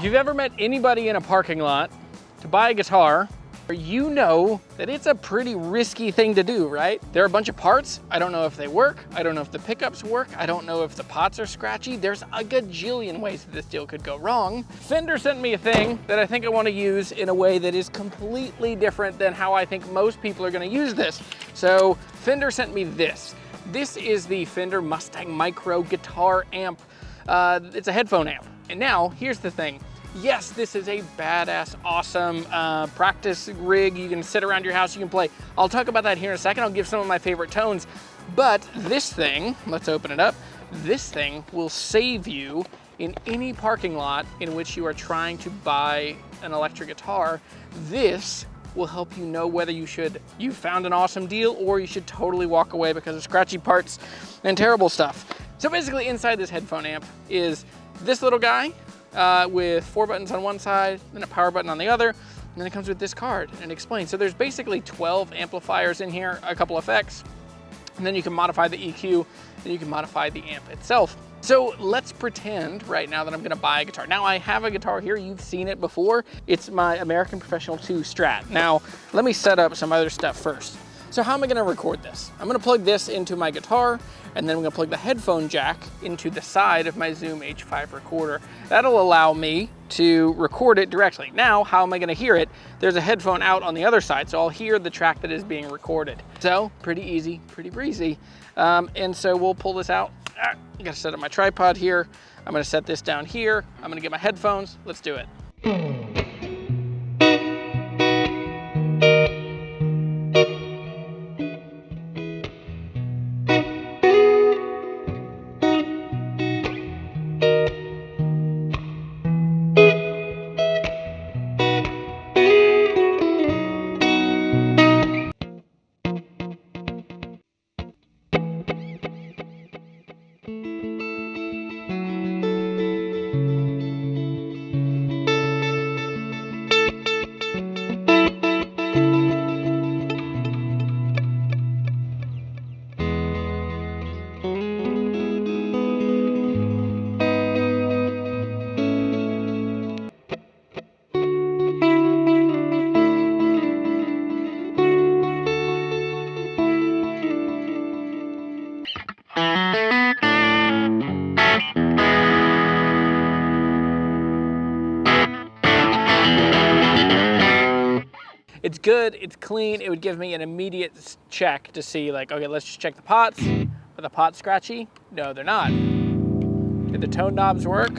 If you've ever met anybody in a parking lot to buy a guitar, you know that it's a pretty risky thing to do, right? There are a bunch of parts. I don't know if they work. I don't know if the pickups work. I don't know if the pots are scratchy. There's a gajillion ways that this deal could go wrong. Fender sent me a thing that I think I want to use in a way that is completely different than how I think most people are going to use this. So Fender sent me this. This is the Fender Mustang Mico guitar amp. It's a headphone amp. And now, here's the thing. Yes, this is a badass, awesome practice rig. You can sit around your house, you can play. I'll talk about that here in a second. I'll give some of my favorite tones. But this thing, let's open it up. This thing will save you in any parking lot in which you are trying to buy an electric guitar. This will help you know whether you found an awesome deal or you should totally walk away because of scratchy parts and terrible stuff. So basically inside this headphone amp is this little guy with 4 buttons on one side and a power button on the other, and then it comes with this card and it explains. So there's basically 12 amplifiers in here, a couple effects, and then you can modify the EQ and you can modify the amp itself. So let's pretend right now that I'm gonna buy a guitar. Now I have a guitar here, you've seen it before. It's my American Professional 2 Strat. Now let me set up some other stuff first. So how am I gonna record this? I'm gonna plug this into my guitar, and then I'm gonna plug the headphone jack into the side of my Zoom H5 recorder. That'll allow me to record it directly. Now, how am I gonna hear it? There's a headphone out on the other side, so I'll hear the track that is being recorded. So, pretty easy, pretty breezy. And so we'll pull this out. I gotta set up my tripod here. I'm gonna set this down here. I'm gonna get my headphones. Let's do it. It's good, it's clean. It would give me an immediate check to see like, okay, let's just check the pots. Are the pots scratchy? No, they're not. Did the tone knobs work?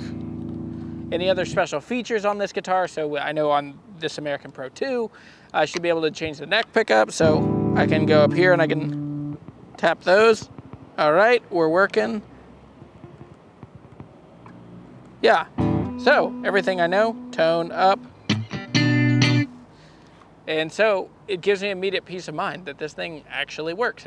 Any other special features on this guitar? So I know on this American Pro 2, I should be able to change the neck pickup. So I can go up here and I can tap those. All right, we're working. Yeah, so everything I know, tone up. And so it gives me immediate peace of mind that this thing actually works.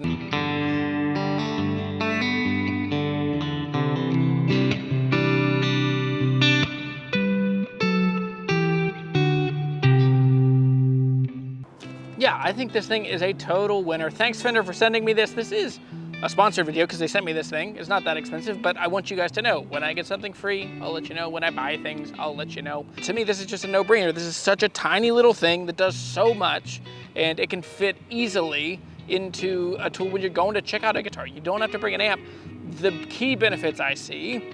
Yeah, I think this thing is a total winner. Thanks Fender for sending me this. This is a sponsored video because they sent me this thing. It's not that expensive, but I want you guys to know when I get something free, I'll let you know. When I buy things, I'll let you know. To me, this is just a no-brainer. This is such a tiny little thing that does so much, and it can fit easily into a tool when you're going to check out a guitar. You don't have to bring an amp. The key benefits I see,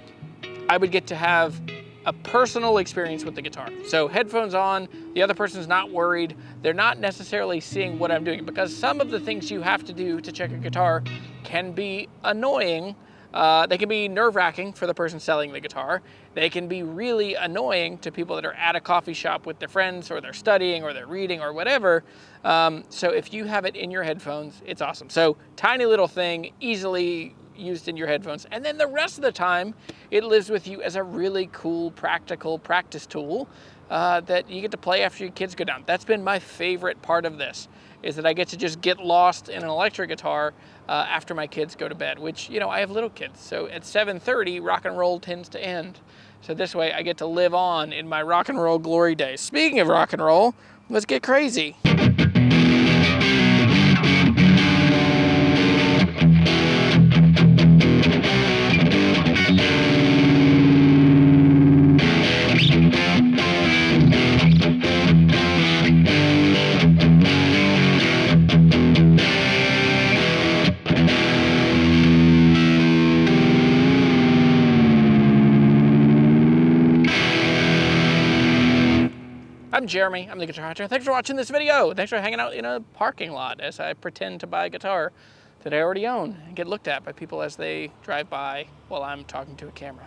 I would get to have a personal experience with the guitar. So headphones on, the other person's not worried. They're not necessarily seeing what I'm doing because some of the things you have to do to check a guitar can be annoying. They can be nerve-wracking for the person selling the guitar. They can be really annoying to people that are at a coffee shop with their friends or they're studying or they're reading or whatever. So if you have it in your headphones, it's awesome. So tiny little thing, easily used in your headphones. And then the rest of the time, it lives with you as a really cool, practical practice tool that you get to play after your kids go down. That's been my favorite part of this, is that I get to just get lost in an electric guitar after my kids go to bed, which, you know, I have little kids. So at 7:30, rock and roll tends to end. So this way I get to live on in my rock and roll glory days. Speaking of rock and roll, let's get crazy. Jeremy. I'm the Guitar Hunter. Thanks for watching this video. Thanks for hanging out in a parking lot as I pretend to buy a guitar that I already own and get looked at by people as they drive by while I'm talking to a camera.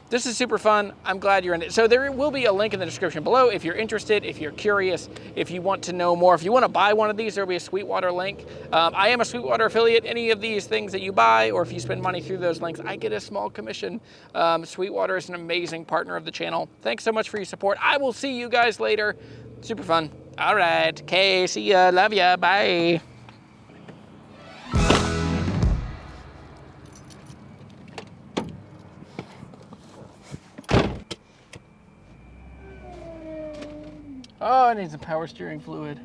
This is super fun. I'm glad you're in it. So there will be a link in the description below if you're interested, if you're curious, if you want to know more. If you want to buy one of these, there'll be a Sweetwater link. I am a Sweetwater affiliate. Any of these things that you buy, or if you spend money through those links, I get a small commission. Sweetwater is an amazing partner of the channel. Thanks so much for your support. I will see you guys later. Super fun. All right. Okay, see ya. Love ya. Bye. Oh, it needs a power steering fluid.